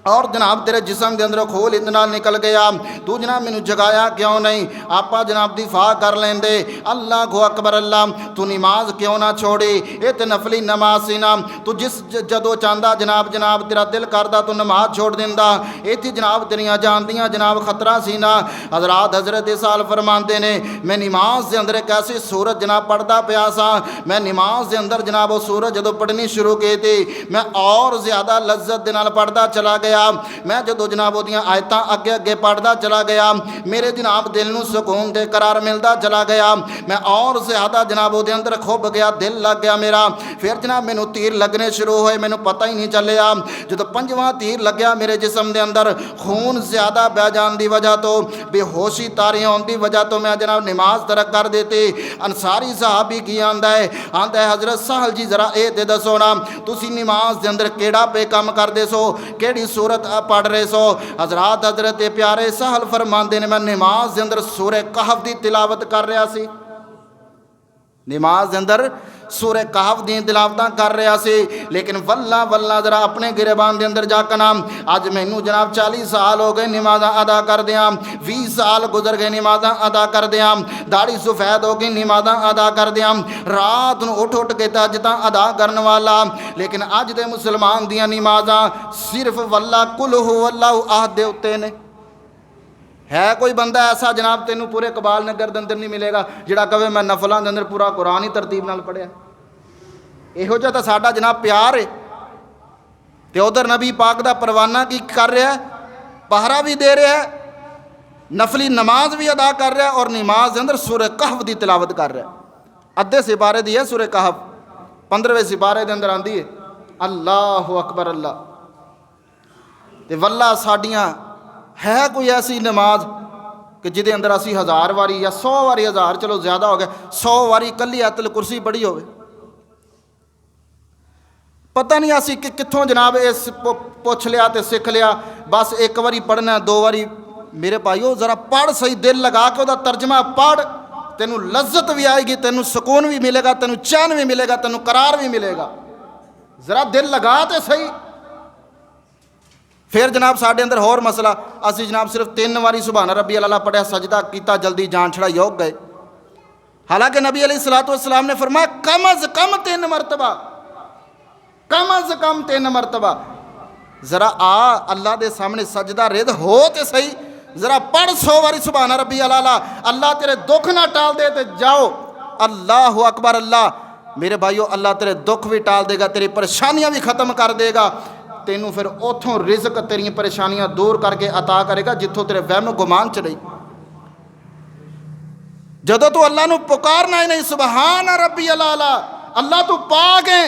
और जनाब तेरे जिस्म के अंदरों खून इतना निकल गया, तू जनाब मैनू जगाया क्यों नहीं, आप जनाब दिफा कर लेंदे। अल्लाह को अकबर, अल्लाह तू नमाज क्यों ना छोड़ी, ये तो नफली नमाज सी ना, तू जिस जदों चाहता जनाब जनाब तेरा दिल करता तू नमाज छोड़ दिंदा, इत्थे जनाब तेरियां जान दियां जनाब खतरा सी ना। हज़रत सहल फरमाते ने मैं नमाज के अंदर एक ऐसी सूरत जनाब पढ़ता पिया सा, मैं नमाज के अंदर जनाब वो सूरत जदों पढ़नी शुरू की थी मैं और ज़्यादा लज्जत के नाल पढ़ता चला गया। मैं जो जनाब ओदियां आयतां अगे अगे पढ़ता चला गया, मेरे जनाब दिल नूं सुकून ते करार मिलता चला गया। मैं और ज़्यादा जनाब ओदे अंदर खुब गया, दिल लग गया मेरा। फिर जनाब मैनू तीर लगने शुरू होए, मैनू पता ही नहीं चलिया। जो 5वां तीर लग्या मेरे जिस्म के अंदर खून ज़्यादा बह जाने की वजह तो, बेहोशी तारी आने की वजह तो मैं जनाब नमाज तरक कर देती। अंसारी साहबी की आंदा है हज़रत सहल जी जरा ये तो दसो ना तुसी नमाज के अंदर केड़ा पे काम करते सो, केड़ी सूरत पढ़ रहे सो। हज़रत प्यारे सहल फरमाते ने मैं नमाज के अंदर सूरह कहफ की तिलावत कर रहा सी, नमाज के अंदर सूरह कहफ दी तिलावतां कर रहा सी। लेकिन वल्ला वल्ला जरा अपने गिरबान के अंदर जाकर नाम अज मैनू जनाब 40 साल हो गए नमाज़ा अदा कर दियाँ, 20 साल गुजर गए नमाज़ा अदा कर दियाँ, दाढ़ी सफेद हो गई नमाज़ा अदा कर दियाँ, रात नूं उठ उठ के तहज्जुदां अदा करने वाला। लेकिन अज दे मुसलमान दियां नमाज़ां सिर्फ वल्ला कुल हु अल्लाहु अहद दे उत्ते ने। है कोई बंदा ऐसा जनाब तेनू पूरे कबाल नगर के अंदर नहीं मिलेगा जिहड़ा कहे मैं नफलों के अंदर पूरा कुरान ही तरतीब नाल पढ़िया। इहो जिहा तां साडा जनाब प्यार है। तो उधर नबी पाक दा परवाना की कर रहा है, पहरा भी दे रहा है, नफली नमाज भी अदा कर रहा है और नमाज के अंदर सूरह कहफ की तिलावत कर रहा है। अद्धे सिपारे दी है सूरह कहफ, 15वें सिपारे के अंदर आती है अल्लाह अकबर अल्लाह। तो वल्ला साडियां है कोई ऐसी नमाज कि जिदे अंदर असी 1000 वारी या 100 वारी, 1000 चलो ज़्यादा हो गया, 100 वारी कली आयतुल कुरसी पढ़ी होवे। पता नहीं असी कि कित्थों जनाब इस पुछ लिया तो सीख लिया, बस एक बारी पढ़ना 2 वारी। मेरे भाईओ ज़रा पढ़ सही, दिल लगा के वह तर्जमा पढ़, तेनू लज्जत भी आएगी, तेनू सुकून भी मिलेगा, तेनू चैन भी मिलेगा, तेनू करार भी मिलेगा। ज़रा दिल लगा तो सही। फिर जनाब साढ़े अंदर होर मसला, असी जनाब सिर्फ 3 वारी सुभान रब्बी अला पढ़िया, सजदा किया, जल्दी जान छड़ा योग गए। हालांकि नबी अलैहिस्सलातु वस्सलाम ने फरमाया कम अज़ कम 3 मरतबा, कम अज़ कम 3 मरतबा। ज़रा आ अल्लाह के सामने सजदा रिद हो तो सही, ज़रा पढ़ 100 वारी सुभान रब्बी अला, अल्लाह तेरे दुख ना टाल दे तो जाओ अल्लाह अकबर अल्लाह। मेरे भाईओ अल्लाह तेरे दुख भी टाल देगा, तेरी परेशानियां भी ख़त्म कर देगा, तेनू फिर उतों रिज़्क तेरियां परेशानियां दूर करके अता करेगा जिथों तेरे वहम गुमान च नहीं। जदों तू अल्लाह नू पुकारना ही नहीं सुबहान रब्बी अला, अल्लाह तू पाक है,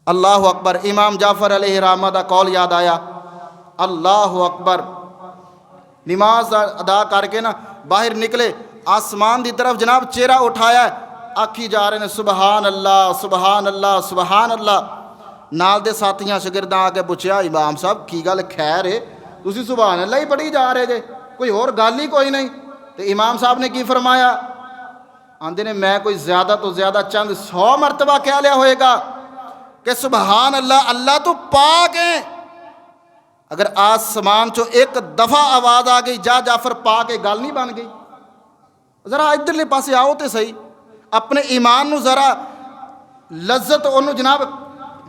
अल्लाह अकबर। इमाम जाफर अलैहि रहमा दा कौल याद आया, अल्लाह अकबर। नमाज अदा करके ना बाहर निकले, आसमान की तरफ जनाब चेहरा उठाया, आखी जा रहे हैं सुबहान अल्लाह सुबहान अल्लाह सुबहान अल्लाह। नाल दे साथियां शागिर्दां आके पूछया इमाम साहब की गल खैर है, तुसीं सुबहान अल्लाह ही पढ़ी जा रहे जे, कोई होर गल ही कोई नहीं। तो इमाम साहब ने की फरमाया, आंदे ने मैं कोई ज़्यादा तो ज़्यादा चंद 100 मरतबा कह लिया होएगा कि सुबहान अल्लाह, अल्लाह तो पाक है। अगर आसमान चो एक दफ़ा आवाज़ आ गई जा जाफर पाक है, गल नहीं बन गई। ज़रा इधरले पासे आओ तो सही, अपने ईमान नू ज़रा लज्जत उन्होंने जनाब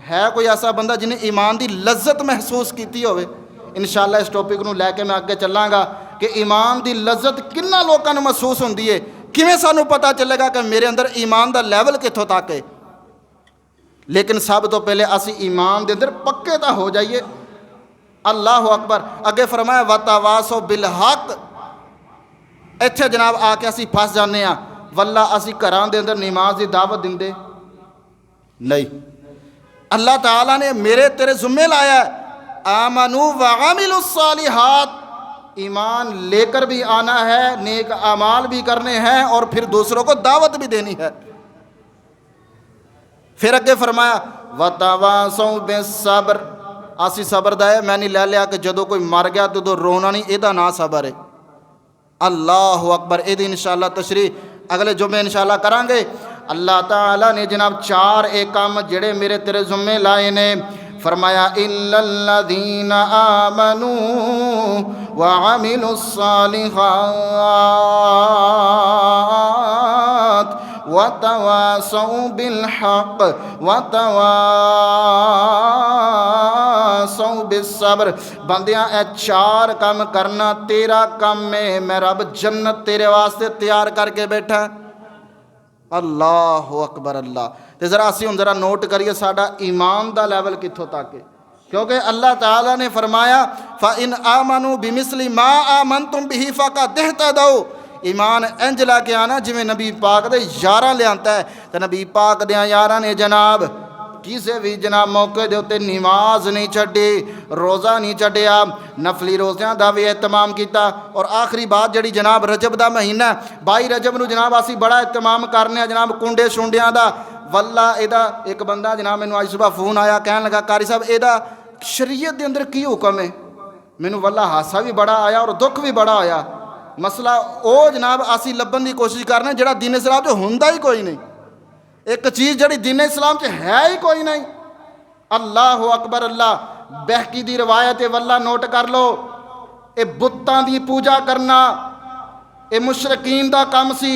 है कोई ऐसा बंदा जिन्हें ईमान की लज्जत महसूस की होवे। इंशाअल्लाह इस टॉपिक नू लैके मैं अगे चलांगा कि ईमान की लज्जत किन्ना लोगों को महसूस होंदी है, किवें सानू पता चलेगा कि मेरे अंदर ईमान का लैवल कित्थों तक है। लेकिन सब तो पहले असी ईमान के अंदर पक्के तो हो जाइए। अल्लाह अकबर। अगे फरमाया वतवासो बिल हक। इत्थे जनाब आके असी फस जाने आ, वल्ला असी घरां दे अंदर नमाज की दावत दिंदे नहीं। अल्लाह ताला ने मेरे तेरे जुम्मे लाया आमनू व अमिलुस सालिहात, ईमान लेकर भी आना है, नेक अमाल भी करने हैं और फिर दूसरों को दावत भी देनी है। फिर अगे फरमाया वतवासौ बिस्सब्र, आसी सबर दा है मैं नहीं लै लिया कि जदों कोई मर गया तो रोना नहीं, इहदा ना सबर है। अल्लाह अकबर। इहदी इंशाअल्लाह तशरीह अगले जुम्मे इंशाअल्लाह करांगे। अल्लाह ताला ने जनाब 4 एक काम जेड़े मेरे तेरे जुम्मे लाए ने, फरमाया इल्लल्लज़ीना आमनू व अमिलुस सालिहात व तवासौ बिल हक़ व तवासौ बिस्सब्र। बंदियां ए 4 काम करना तेरा काम है, मैं रब जन्नत तेरे वास्ते तैयार करके बैठा। अल्लाह अकबर अल्लाह। तो ज़रा असी हुण ज़रा नोट करिए साडा ईमान का लैवल कित्थों तक है, क्योंकि अल्लाह ताला ने फरमाया फ़इन आमनू बिमिसली मा आमनतुम बिही फ़क़द इहतदौ। ईमान इंज लैके आना जिमें नबी पाक दे यारां लियांदा है। तो नबी पाक दे यारां ने जनाब किसी भी जनाब मौके दे उत्ते नमाज नहीं छड्डी, रोज़ा नहीं छड्डिया, नफली रोज़ियां दा भी एहतमाम किया। और आखिरी बात जड़ी जनाब रजब दा महीना 22 रजब नू जनाब असी बड़ा एहतमाम करने जनाब कुंडे शुंडियां दा। वल्ला एदा एक बंदा जनाब मैनू अज सुबह फोन आया, कहन लगा कारी साहब एदा शरीयत दे अंदर की हुक्म है। मैनू वल्ला हासा भी बड़ा आया और दुख भी बड़ा आया। मसला ओ जनाब असी लभन की कोशिश करने जिहड़ा दीन इस्लाम च हुंदा ही कोई नहीं, एक चीज़ जड़ी दीन इस्लाम च है ही कोई नहीं। अल्लाह अकबर अल्लाह। बहकी दी रवायत है, वल्ला नोट कर लो, ये बुत्तां दी पूजा करना ये मुशरकीन दा काम सी।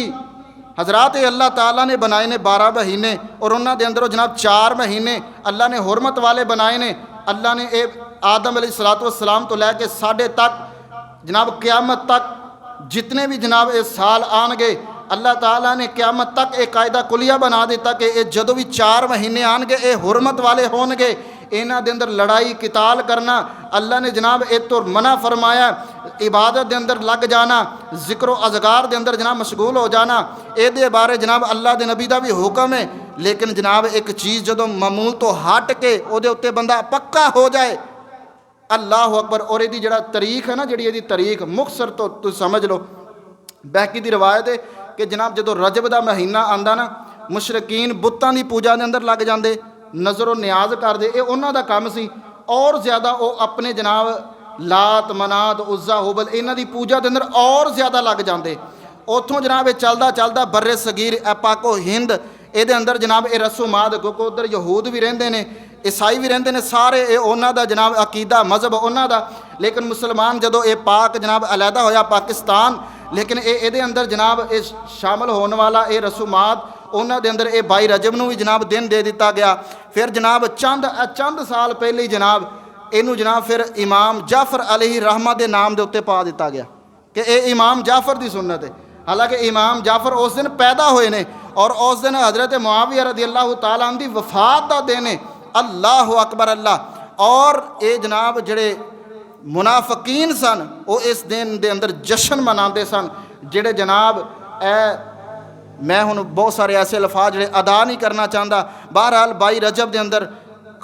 हजरात अल्लाह ताला ने बनाए ने 12 महीने और उन्होंने दे अंदरों जनाब 4 महीने अल्लाह ने हुरमत वाले बनाए ने। अल्लाह ने ये आदम अलैहिस्सलातु वस्सलाम तो लैके साढ़े तक जनाब क़यामत तक जितने भी जनाब ये साल आएंगे, अल्लाह ताला ने क़यामत तक एक कायदा कुलिया बना दिता कि ये जदों भी 4 महीने आएंगे ये हुरमत वाले होंगे, इन्हां दे अंदर लड़ाई किताल करना अल्लाह ने जनाब ए तो मना फरमाया। इबादत के अंदर लग जाना, जिक्र अज़गार के अंदर जनाब मशगूल हो जाना, ये बारे जनाब अल्लाह के नबी का भी हुक्म है। लेकिन जनाब एक चीज़ जो मामूल तो हट के उहदे उत्ते बंदा पक्का हो जाए, अल्लाह अकबर। और यदी जड़ा तरीक है ना, जी यदी तरीक मुख्तसर तो तुम समझ लो। बैकी की रवायत है कि जनाब जो रजब का महीना आंदा ना, मुशरकीन बुत्तां की पूजा के अंदर लग जाते, नज़रों न्याज करते, ये उन्हों का काम सी। और ज़्यादा वो अपने जनाब लात मनात उज़्ज़ा हुबल इन्हां दी पूजा के अंदर और ज़्यादा लग जाते। उतों जनाब ये चलदा चलदा बर्रे सगीर पाको हिंद ये अंदर जनाब ये रसूमात, क्योंकि उधर यहूद भी रहिंदे ने, ईसाई भी रहिंदे ने, सारे ये उन्हां दा जनाब अकीदा मजहब उन्हां दा। लेकिन मुसलमान जदों ये पाक जनाब अलहदा होया पाकिस्तान, लेकिन ये अंदर जनाब ये शामिल होने वाला ये रसूमात उन्हां दे अंदर ये 22 रजब नूं भी जनाब दिन दे दिता गया। फिर जनाब चंद साल पहले जनाब इनू जनाब फिर इमाम जाफर अलैहि रहमा के नाम के उत्ते पा दिता गया कि ये इमाम जाफर की सुन्नत है। हालांकि इमाम जाफर उस दिन पैदा हुए ने और उस दिन हज़रत मुआविया रज़ियल्लाहु ताला अन्हु दी वफ़ात का दिन है। अल्लाह अकबर अल्लाह। और ये जनाब जड़े मुनाफिकीन सन वो इस दिन के अंदर जश्न मनाते सन, जेड़े जनाब मैं हुण बहुत सारे ऐसे लफाज जोड़े अदा नहीं करना चाहता। बहरहाल 22 रजब के अंदर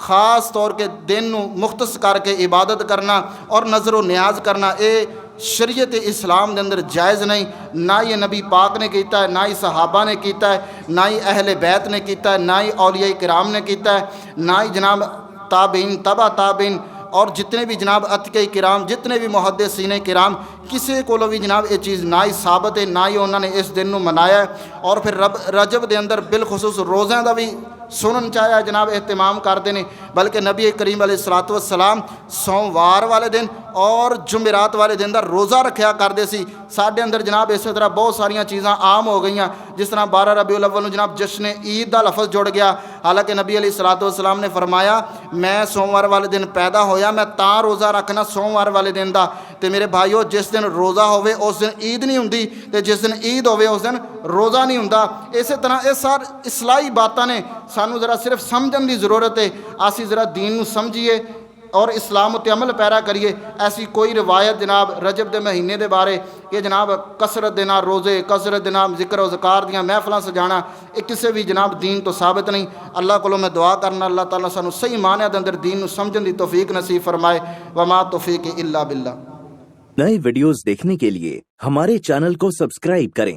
खास तौर के दिन मुख्तस करके इबादत करना और नज़रो न्याज करना, ये शरीयत इस्लाम के अंदर जायज़ नहीं। ना ये नबी पाक ने किया है, ना ही सहाबा ने किया है, ना ही अहले बैत ने किया है, ना ही औलिया किराम ने किया है, ना ही जनाब ताबीन तबा ताबीन और जितने भी जनाब अतके किराम, जितने भी मुहद्दिसीन किराम, किसी को भी जनाब ये चीज़ ना ही साबित है, ना ही उन्होंने इस दिन को मनाया है। और फिर रजब के अंदर बिलखुसूस रोज़ों का भी सुनन चाहे जनाब एहतमाम करते हैं, बल्कि नबी करीम अलैहिस्सलातु वस्सलाम सोमवार वाले दिन और जुमेरात वाले दिन का रोज़ा रखा करते सी। साढ़े अंदर जनाब इस तरह बहुत सारिया चीज़ां आम हो गई, जिस तरह 12 रबीउल अव्वल नूं जनाब जश्न ईद का लफज जुड़ गया। हालांकि नबी अलैहिस्सलातु वस्सलाम ने फरमाया मैं सोमवार वाले दिन पैदा होया, मैं तां रोज़ा रखना सोमवार वाले दिन का। तो मेरे भाईओ जिस दिन रोज़ा होवे उस दिन ईद नहीं हुंदी, ते जिस दिन ईद होवे उस दिन रोज़ा नहीं हुंदा। इस तरह ये सार इस्लाही बातां ने सानू जरा सिर्फ समझण की ज़रूरत है। असी जरा दीन नूं समझिए और इस्लाम उत्ते अमल पैरा करिए। ऐसी कोई रिवायत जनाब रजब के महीने के बारे कि जनाब कसरत दे नाल रोज़े, कसरत दे नाल जिक्र व ज़कार दियां महफिलां सजाना, ये किसी भी जनाब दीन तो साबित नहीं। अल्लाह कोलों मैं दुआ करना अल्लाह ताला सानू सही मानिया दे अंदर दीन नूं समझण दी तौफीक नसीब फरमाए। वमा तौफीक इल्ला बिल्ला। नए वीडियोस देखने के लिए हमारे चैनल को सब्सक्राइब करें